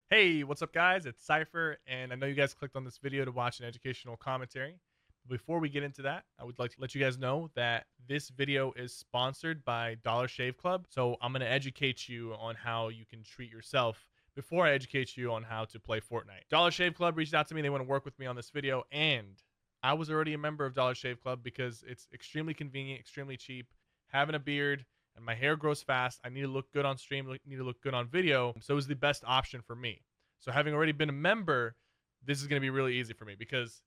Hey, what's up, guys? It's Cypher, and I know you guys clicked on this video to watch an educational commentary. Before we get into that, I would like to let you guys know that this video is sponsored by Dollar Shave Club. So I'm going to educate you on how you can treat yourself before I educate you on how to play Fortnite. Dollar Shave Club reached out to me. They want to work with me on this video, and I was already a member of Dollar Shave Club because it's extremely convenient, extremely cheap. Having a beard and my hair grows fast. I need to look good on stream, need to look good on video. So it was the best option for me. So having already been a member, this is going to be really easy for me because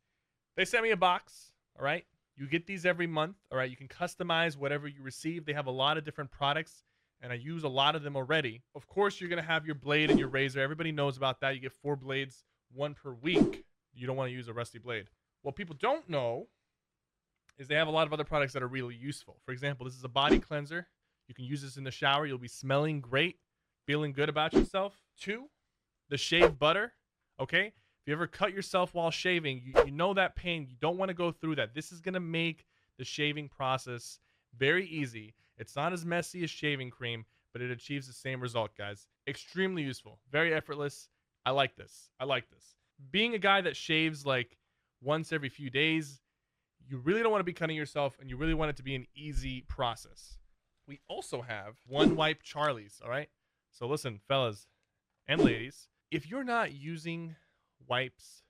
they sent me a box. All right. You get these every month. All right. You can customize whatever you receive. They have a lot of different products, and I use a lot of them already. Of course, you're going to have your blade and your razor. Everybody knows about that. You get 4 blades, 1 per week. You don't want to use a rusty blade. What people don't know is they have a lot of other products that are really useful. For example, this is a body cleanser. You can use this in the shower. You'll be smelling great, feeling good about yourself. 2, the shave butter. Okay, if you ever cut yourself while shaving, you know that pain. You don't want to go through that. This is going to make the shaving process very easy. It's not as messy as shaving cream, but it achieves the same result, guys. Extremely useful, very effortless. I like this. Being a guy that shaves like once every few days, you really don't want to be cutting yourself, and you really want it to be an easy process. We also have one wipe Charlies. All right, so listen, fellas and ladies, if you're not using wipes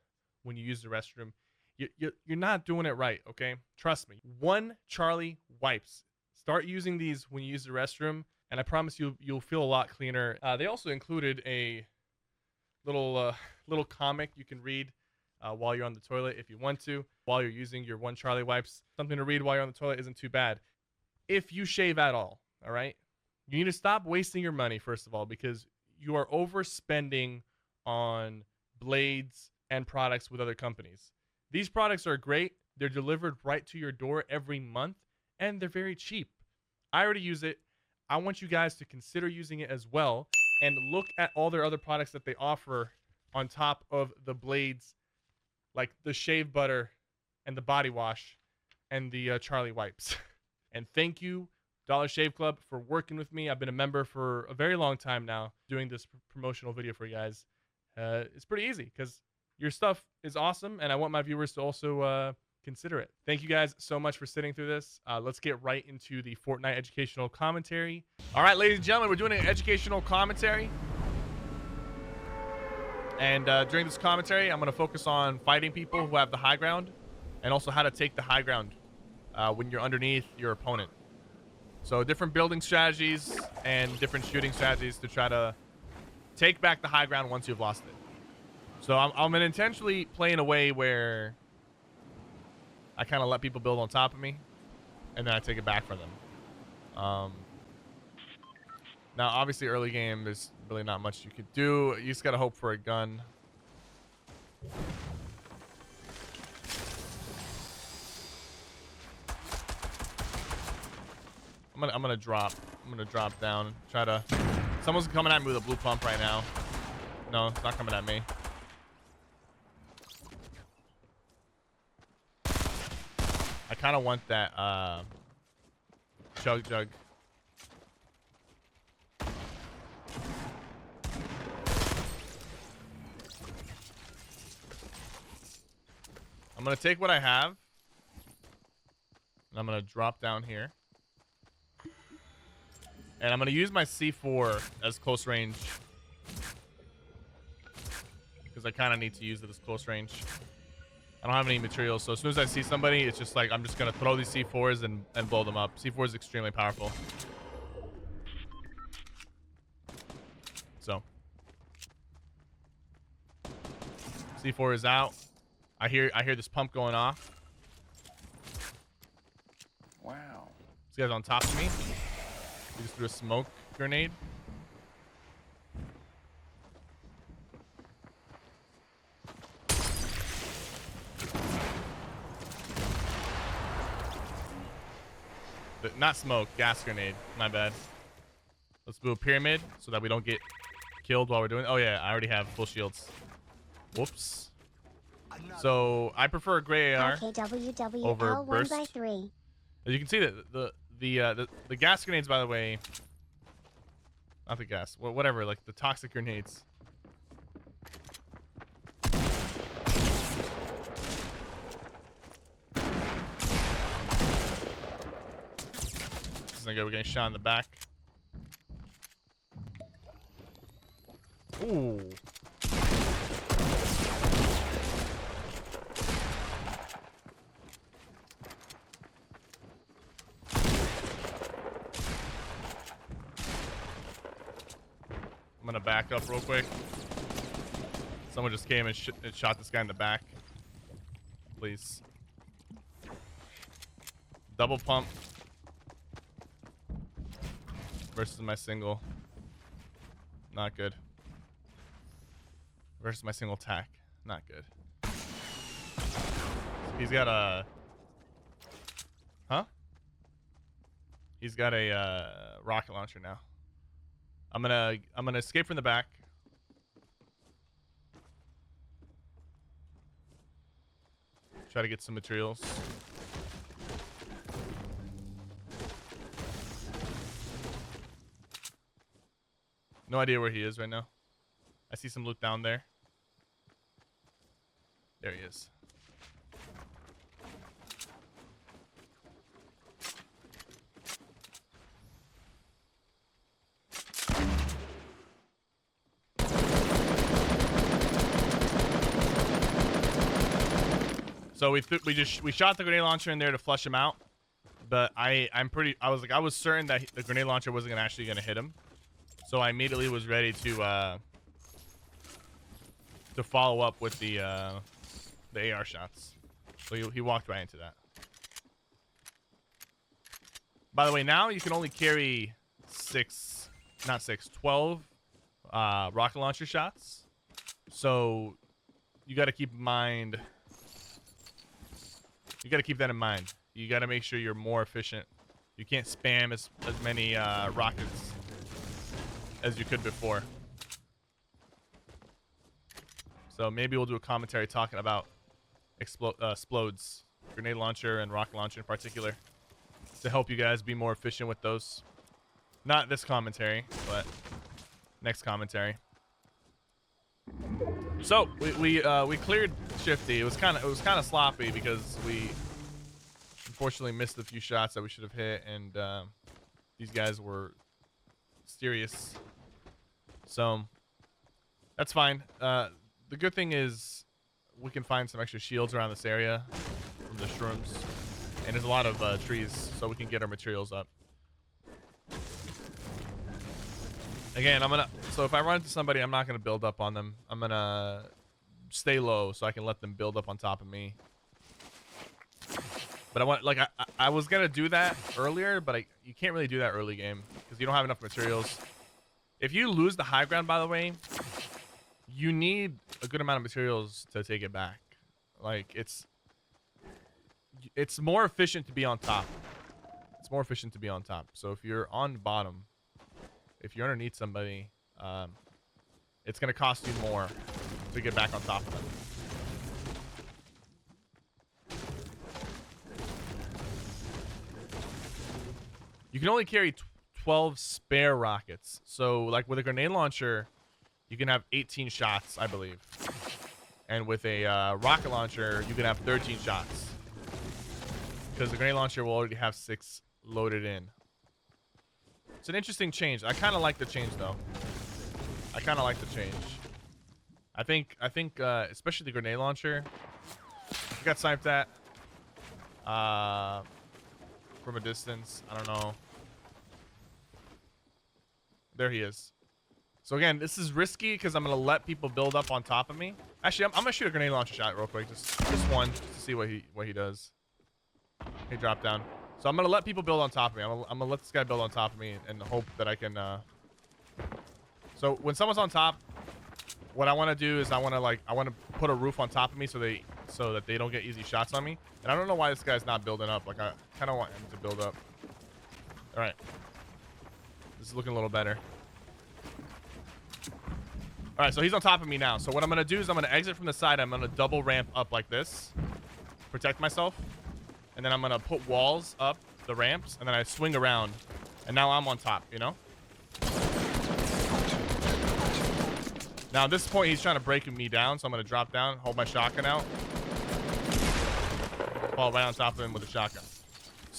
when you use the restroom, you're not doing it right, okay? Trust me. One Charlie wipes. Start using these when you use the restroom, and I promise you'll feel a lot cleaner. They also included a little comic you can read while you're on the toilet if you want to, while you're using your one Charlie wipes. Something to read while you're on the toilet isn't too bad. If you shave at all right? You need to stop wasting your money, first of all, because you are overspending on blades and products with other companies. These products are great. They're delivered right to your door every month, and they're very cheap. I already use it. I want you guys to consider using it as well, and look at all their other products that they offer on top of the blades, like the shave butter and the body wash and the Charlie wipes. And thank you, Dollar Shave Club, for working with me. I've been a member for a very long time now, doing this promotional video for you guys. It's pretty easy because your stuff is awesome, and I want my viewers to also consider it. Thank you guys so much for sitting through this. Let's get right into the Fortnite educational commentary. All right, ladies and gentlemen, we're doing an educational commentary. And during this commentary, I'm going to focus on fighting people who have the high ground, and also how to take the high ground when you're underneath your opponent. So different building strategies and different shooting strategies to try to take back the high ground once you've lost it. So I'm going to intentionally play in a way where I kind of let people build on top of me, and then I take it back from them. Now, obviously, early game, there's really not much you could do. You just got to hope for a gun. I'm gonna drop down. Try to. Someone's coming at me with a blue pump right now. No, it's not coming at me. I kind of want that jug. I'm gonna take what I have, and I'm gonna drop down here. And I'm going to use my C4 as close range, because I kind of need to use it as close range. I don't have any materials, so as soon as I see somebody, it's just like I'm just going to throw these C4s and blow them up. C4 is extremely powerful. So C4 is out. I hear this pump going off. Wow. This guy's on top of me. He just threw a smoke grenade. Not smoke, gas grenade. My bad. Let's do a pyramid so that we don't get killed while we're doing it. Oh yeah, I already have full shields. Whoops. So I prefer a gray AR over burst. 1/3. As you can see, the gas grenades, by the way, not the gas, whatever, like the toxic grenades, wasn't good. We're getting shot in the back. Ooh. I'm gonna back up real quick. Someone just came and shot this guy in the back. Please. Double pump versus my single. Not good. Versus my single tack. Not good. He's got a... Huh? He's got a rocket launcher now. I'm gonna escape from the back. Try to get some materials. No idea where he is right now. I see some loot down there. There he is. So we shot the grenade launcher in there to flush him out, but I was certain that the grenade launcher wasn't actually gonna hit him, so I immediately was ready to follow up with the AR shots. So he walked right into that. By the way, now you can only carry 12 rocket launcher shots, so you got to keep in mind. You got to keep that in mind. You got to make sure you're more efficient. You can't spam as many rockets as you could before. So maybe we'll do a commentary talking about explodes, grenade launcher and rocket launcher in particular, to help you guys be more efficient with those. Not this commentary, but next commentary. So we cleared Shifty. It was kind of sloppy because we unfortunately missed a few shots that we should have hit, and these guys were mysterious. So that's fine. The good thing is we can find some extra shields around this area from the shrooms, and there's a lot of trees, so we can get our materials up. Again, so if I run into somebody, I'm not gonna build up on them. I'm gonna stay low so I can let them build up on top of me. But I was gonna do that earlier, but you can't really do that early game because you don't have enough materials. If you lose the high ground, by the way, you need a good amount of materials to take it back. Like it's more efficient to be on top. It's more efficient to be on top. So if you're on bottom, if you're underneath somebody, it's going to cost you more to get back on top of them. You can only carry 12 spare rockets. So, like with a grenade launcher, you can have 18 shots, I believe. And with a rocket launcher, you can have 13 shots. Because the grenade launcher will already have 6 loaded in. It's an interesting change. I kind of like the change, though. I kind of like the change. I think, especially the grenade launcher. I got sniped at from a distance. I don't know. There he is. So again, this is risky because I'm gonna let people build up on top of me. Actually, I'm gonna shoot a grenade launcher shot real quick, just one, just to see what he does. He dropped down. So I'm gonna let people build on top of me. I'm gonna let this guy build on top of me and hope that I can. So when someone's on top, what I want to do is I want to put a roof on top of me so that they don't get easy shots on me. And I don't know why this guy's not building up. Like I kind of want him to build up. All right, this is looking a little better. All right, so he's on top of me now. So what I'm gonna do is I'm gonna exit from the side. I'm gonna double ramp up like this, protect myself. And then I'm going to put walls up the ramps, and then I swing around. And now I'm on top, you know? Now, at this point, he's trying to break me down, so I'm going to drop down, hold my shotgun out. Fall right on top of him with a shotgun.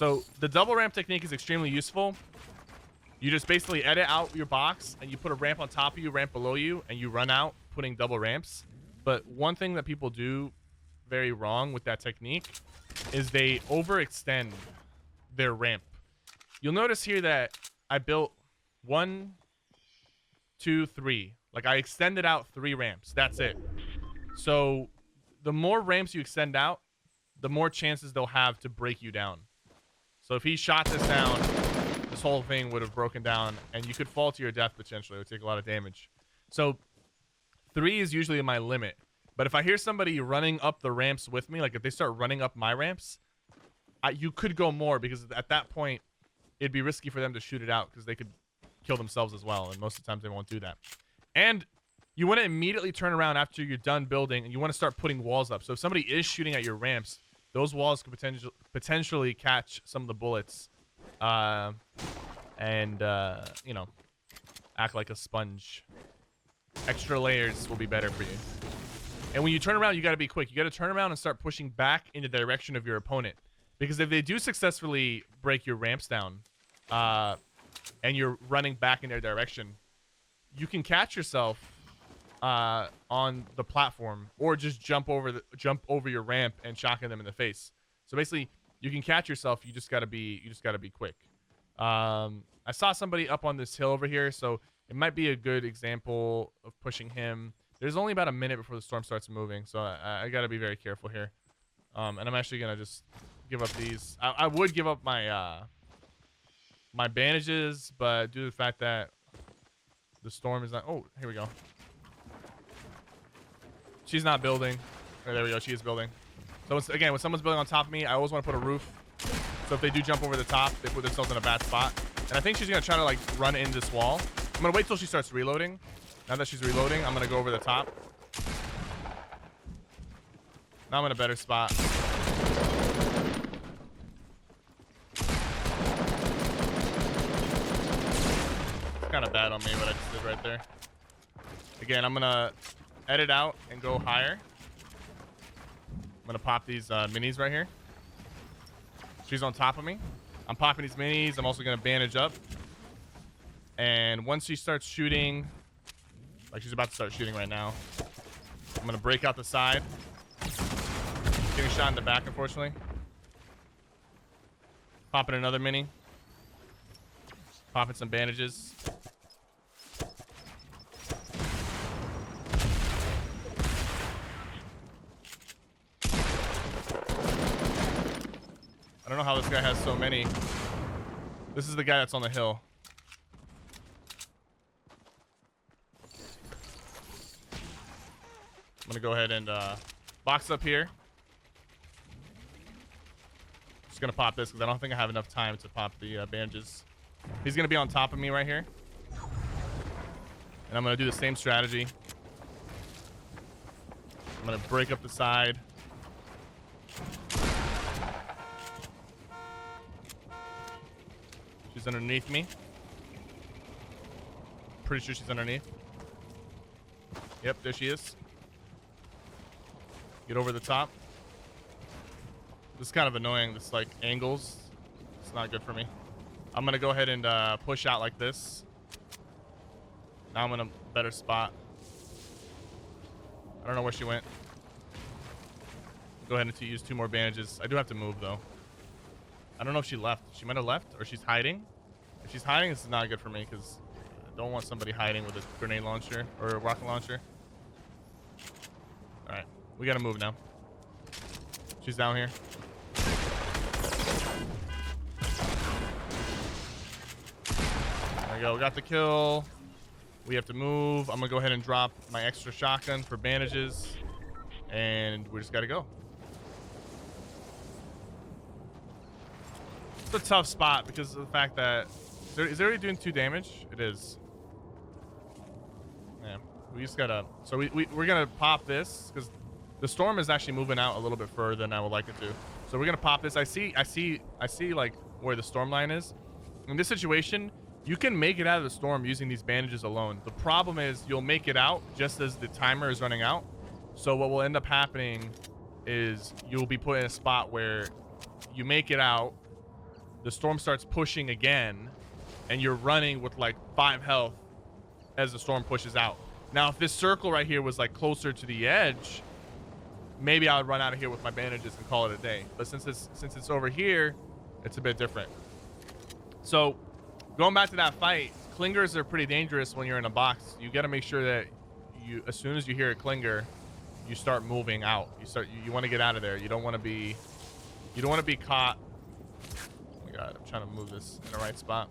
So the double ramp technique is extremely useful. You just basically edit out your box and you put a ramp on top of you, ramp below you, and you run out putting double ramps. But one thing that people do very wrong with that technique is they overextend their ramp. You'll notice here that I built 1, 2, 3. Like I extended out 3 ramps. That's it. So the more ramps you extend out, the more chances they'll have to break you down. So if he shot this down, this whole thing would have broken down and you could fall to your death potentially. It would take a lot of damage. So 3 is usually my limit. But if I hear somebody running up the ramps with me, like if they start running up my ramps, you could go more, because at that point, it'd be risky for them to shoot it out because they could kill themselves as well. And most of the times they won't do that. And you want to immediately turn around after you're done building and you want to start putting walls up. So if somebody is shooting at your ramps, those walls could potentially catch some of the bullets. You know, act like a sponge. Extra layers will be better for you. And when you turn around, you got to be quick. You got to turn around and start pushing back in the direction of your opponent. Because if they do successfully break your ramps down, and you're running back in their direction, you can catch yourself on the platform, or just jump over your ramp and shotgun them in the face. So basically, you can catch yourself. You just gotta be quick. I saw somebody up on this hill over here, so it might be a good example of pushing him. There's only about a minute before the storm starts moving, so I gotta be very careful here. And I'm actually gonna just give up these. I would give up my my bandages, but due to the fact that the storm is not... Oh, here we go. She's not building. Oh, there we go. She is building. So again, when someone's building on top of me, I always want to put a roof. So if they do jump over the top, they put themselves in a bad spot. And I think she's gonna try to like run in this wall. I'm gonna wait till she starts reloading. Now that she's reloading, I'm gonna go over the top. Now I'm in a better spot. Kind of bad on me what I just did right there. Again, I'm gonna edit out and go higher. I'm gonna pop these minis right here. She's on top of me. I'm popping these minis. I'm also gonna bandage up. And once she starts shooting, like she's about to start shooting right now, I'm gonna break out the side. Getting shot in the back, unfortunately. Popping another mini. Popping some bandages. I don't know how this guy has so many. This is the guy that's on the hill. I'm gonna go ahead and box up here. Just gonna pop this because I don't think I have enough time to pop the bandages. He's gonna be on top of me right here. And I'm gonna do the same strategy. I'm gonna break up the side. She's underneath me. Pretty sure she's underneath. Yep, there she is. Get over the top. This is kind of annoying, this like angles. It's not good for me. I'm gonna go ahead and push out like this. Now I'm in a better spot. I don't know where she went. Go ahead and use 2 more bandages. I do have to move though. I don't know if she left. She might have left, or she's hiding. If she's hiding, this is not good for me because I don't want somebody hiding with a grenade launcher or a rocket launcher. All right, we gotta move now. She's down here. There we go. We got the kill. We have to move. I'm gonna go ahead and drop my extra shotgun for bandages, and we just gotta go. It's a tough spot because of the fact that is it already doing 2 damage? It is. Yeah, we just gotta. So we're gonna pop this because the storm is actually moving out a little bit further than I would like it to. So we're gonna pop this. I see like where the storm line is. In this situation, you can make it out of the storm using these bandages alone. The problem is you'll make it out just as the timer is running out. So what will end up happening is you'll be put in a spot where you make it out, the storm starts pushing again, and you're running with like 5 health as the storm pushes out. Now, if this circle right here was like closer to the edge, maybe I would run out of here with my bandages and call it a day. But since it's over here, it's a bit different. So going back to that fight, clingers are pretty dangerous when you're in a box. You got to make sure that you, as soon as you hear a clinger, you start moving out. You want to get out of there. You don't want to be caught. Oh my God, I'm trying to move this in the right spot.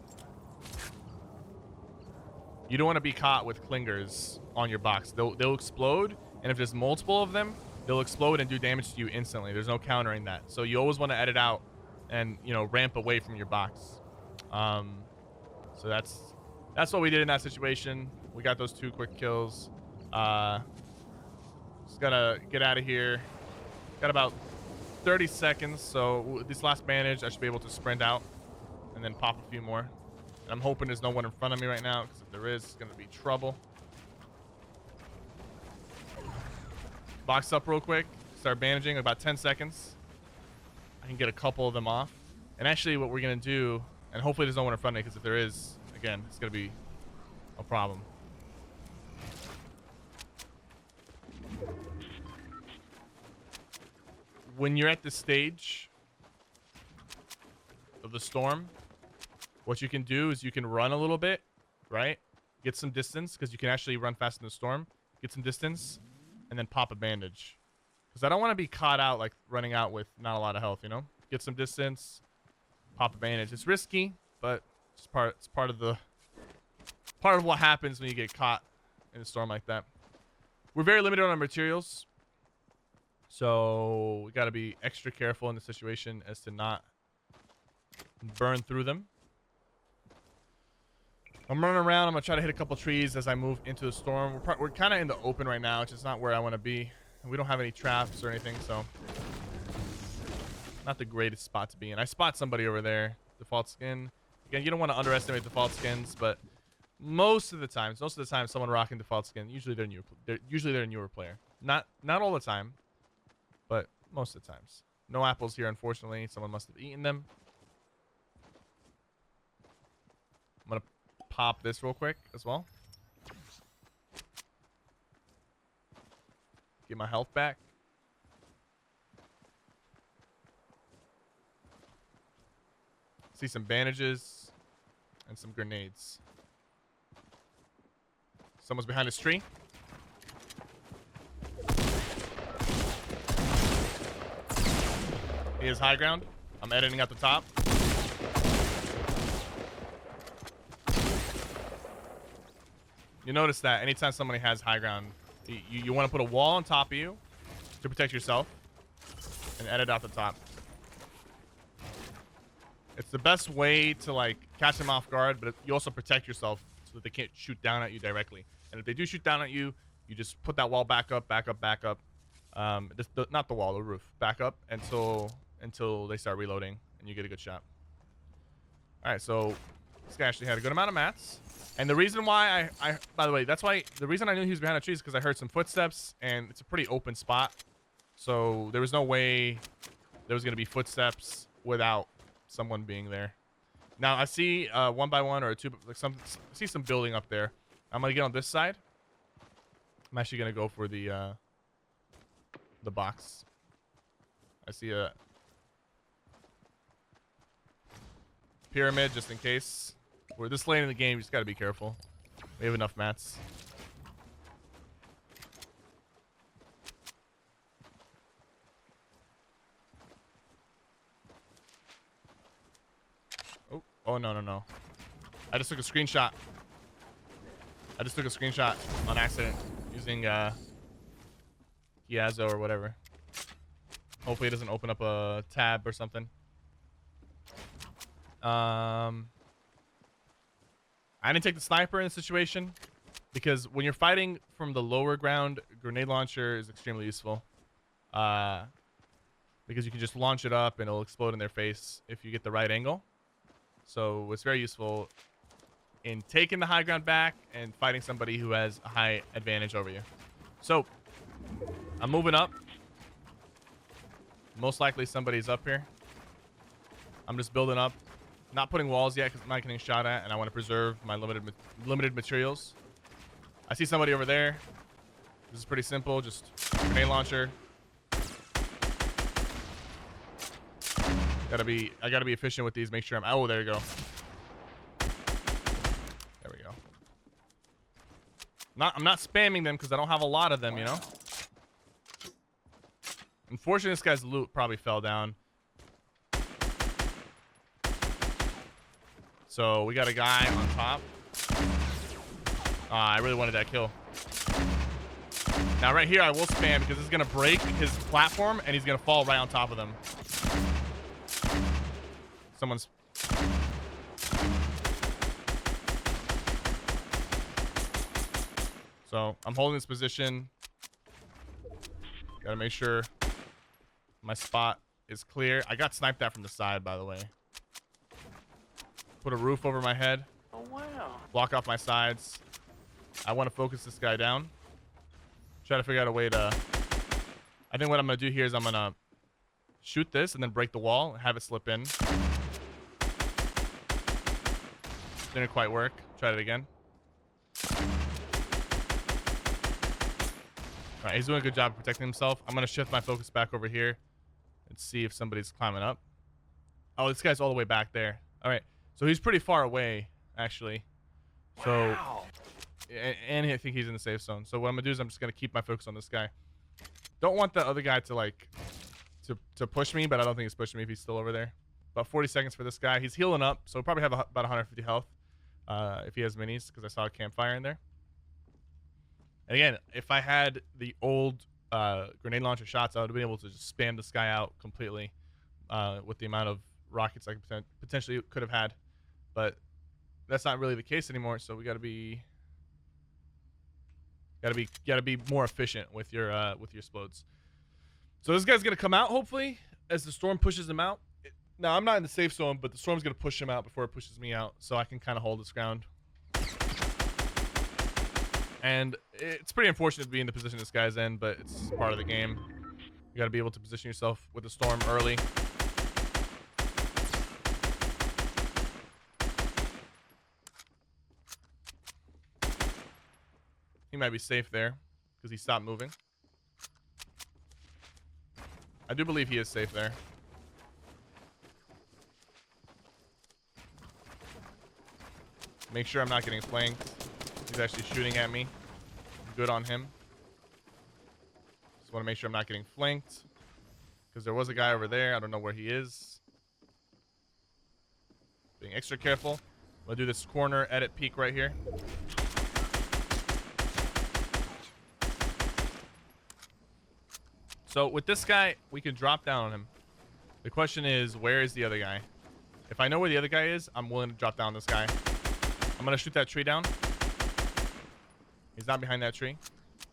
You don't want to be caught with clingers on your box. They'll explode, and if there's multiple of them, they'll explode and do damage to you instantly. There's no countering that. So you always want to edit out and, you know, ramp away from your box. So that's what we did in that situation. We got those 2 quick kills. Just gotta get out of here. Got about 30 seconds. So this last bandage, I should be able to sprint out and then pop a few more. And I'm hoping there's no one in front of me right now, because if there is, it's gonna be trouble. Box up real quick. Start bandaging in about 10 seconds. I can get a couple of them off. And actually what we're gonna do, and hopefully there's no one in front of me, because if there is, again, it's gonna be a problem. When you're at this stage of the storm, what you can do is you can run a little bit, right? Get some distance, because you can actually run fast in the storm. Get some distance, and then pop a bandage. Because I don't want to be caught out, like running out with not a lot of health, you know? Get some distance, pop a bandage. It's risky, but it's part of what happens when you get caught in a storm like that. We're very limited on our materials, so we got to be extra careful in the situation as to not burn through them. I'm running around. I'm gonna try to hit a couple trees as I move into the storm. We're kind of in the open right now, which is not where I want to be. We don't have any traps or anything, so not the greatest spot to be in. I spot somebody over there. Default skin. Again, you don't want to underestimate default skins, but most of the time, someone rocking default skin, usually they're a newer player. Not all the time, but most of the times. No apples here, unfortunately. Someone must have eaten them. I'm gonna pop this real quick as well. Get my health back. See some bandages and some grenades. Someone's behind this tree. He has high ground. I'm editing at the top. You notice that anytime somebody has high ground, you want to put a wall on top of you to protect yourself and edit out the top. It's the best way to like catch them off guard, but you also protect yourself so that they can't shoot down at you directly. And if they do shoot down at you, you just put that wall back up. Not the wall, the roof. Back up until they start reloading and you get a good shot. All right, so this guy actually had a good amount of mats. And the reason why by the way, the reason I knew he was behind a tree is because I heard some footsteps, and it's a pretty open spot. So there was no way there was going to be footsteps without someone being there. Now I see 1 by 1 or 2, like I see some building up there. I'm going to get on this side. I'm actually going to go for the box. I see a pyramid just in case. We're this late in the game, you just gotta be careful. We have enough mats. Oh no. I just took a screenshot. On accident using Giazzo or whatever. Hopefully it doesn't open up a tab or something. I didn't take the sniper in this situation because when you're fighting from the lower ground, grenade launcher is extremely useful. Because you can just launch it up and it'll explode in their face if you get the right angle. So it's very useful in taking the high ground back and fighting somebody who has a high advantage over you. So I'm moving up. Most likely somebody's up here. I'm just building up Not putting walls yet because I'm not getting shot at, and I want to preserve my limited materials. I see somebody over there. This is pretty simple. Just grenade launcher. I gotta be efficient with these. Make sure oh, there you go. There we go. I'm not spamming them because I don't have a lot of them, you know. Unfortunately, this guy's loot probably fell down. So we got a guy on top. I really wanted that kill. Now right here, I will spam because this is gonna break his platform and he's gonna fall right on top of them. Someone's. So I'm holding this position. Gotta make sure my spot is clear. I got sniped at from the side, by the way. Put a roof over my head. Oh, wow. Block off my sides. I want to focus this guy down. Try to figure out a way to... I think what I'm going to do here is I'm going to shoot this and then break the wall and have it slip in. Didn't quite work. Try it again. Alright, he's doing a good job of protecting himself. I'm going to shift my focus back over here and see if somebody's climbing up. Oh, this guy's all the way back there. Alright, so he's pretty far away, actually. So, wow. and I think he's in the safe zone. So what I'm going to do is I'm just going to keep my focus on this guy. Don't want the other guy to, like, to push me, but I don't think he's pushing me if he's still over there. About 40 seconds for this guy. He's healing up, so he'll probably have about 150 health if he has minis, because I saw a campfire in there. And again, if I had the old grenade launcher shots, I would have been able to just spam this guy out completely with the amount of rockets I potentially could have had. But that's not really the case anymore, so we gotta be more efficient with your explodes. So this guy's gonna come out hopefully as the storm pushes him out. Now I'm not in the safe zone, but the storm's gonna push him out before it pushes me out, so I can kind of hold this ground. And it's pretty unfortunate to be in the position this guy's in, but it's part of the game. You got to be able to position yourself with the storm early. He might be safe there because he stopped moving. I do believe he is safe there. Make sure I'm not getting flanked. He's actually shooting at me. Good on him. Just want to make sure I'm not getting flanked. Because there was a guy over there. I don't know where he is. Being extra careful. I'm going to do this corner edit peek right here. So with this guy, we can drop down on him. The question is, where is the other guy? If I know where the other guy is, I'm willing to drop down this guy. I'm going to shoot that tree down. He's not behind that tree.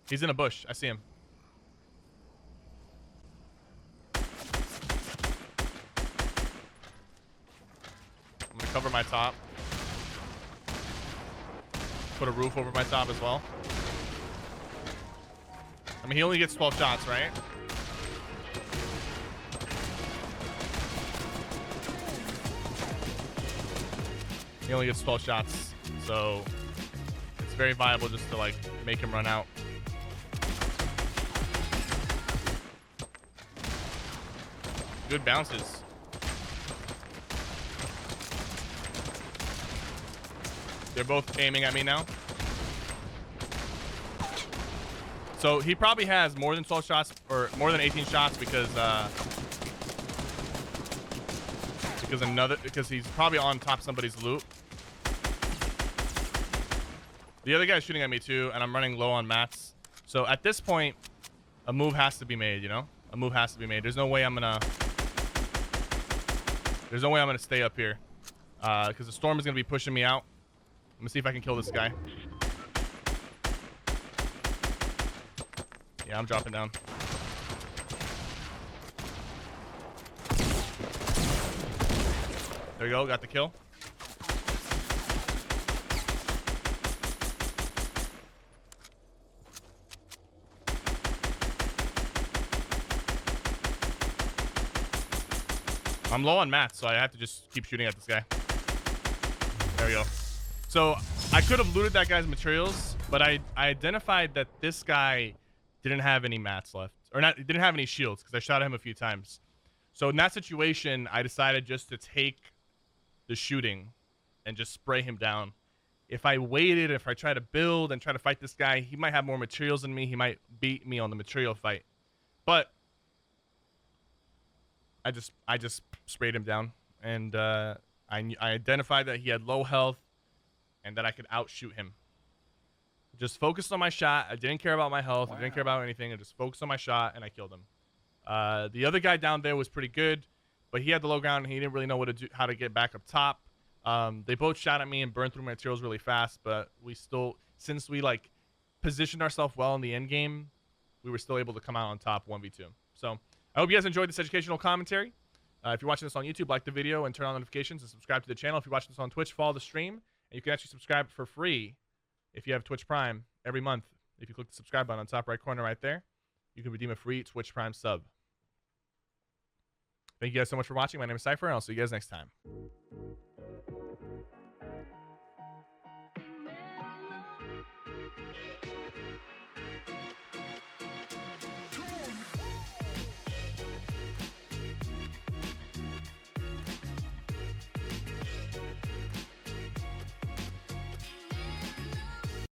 He's in a bush. I see him. I'm going to cover my top. Put a roof over my top as well. I mean, he only gets 12 shots, right? He only gets 12 shots, so it's very viable just to like make him run out. Good bounces. They're both aiming at me now. So he probably has more than 12 shots or more than 18 shots because he's probably on top of somebody's loot. The other guy's shooting at me too, and I'm running low on mats. So at this point, a move has to be made, you know? A move has to be made. There's no way I'm gonna stay up here. Because the storm is gonna be pushing me out. Let me see if I can kill this guy. Yeah, I'm dropping down. There we go, got the kill. I'm low on mats, so I have to just keep shooting at this guy. There we go. So I could have looted that guy's materials, but I identified that this guy didn't have any mats left, or not, didn't have any shields because I shot at him a few times. So in that situation, I decided just to take the shooting and just spray him down. If I waited, if I try to build and try to fight this guy, he might have more materials than me. He might beat me on the material fight. But I just sprayed him down, and I identified that he had low health and that I could outshoot him. Just focused on my shot. I didn't care about my health. Wow. I didn't care about anything. I just focused on my shot, and I killed him. The other guy down there was pretty good, but he had the low ground, and he didn't really know what to do, how to get back up top. They both shot at me and burned through my materials really fast, but we still, since we like positioned ourselves well in the end game, we were still able to come out on top 1v2. So I hope you guys enjoyed this educational commentary. If you're watching this on YouTube, like the video and turn on notifications and subscribe to the channel. If you're watching this on Twitch, follow the stream, and you can actually subscribe for free if you have Twitch Prime every month. If you click the subscribe button on the top right corner right there, you can redeem a free Twitch Prime sub. Thank you guys so much for watching. My name is Cypher, and I'll see you guys next time.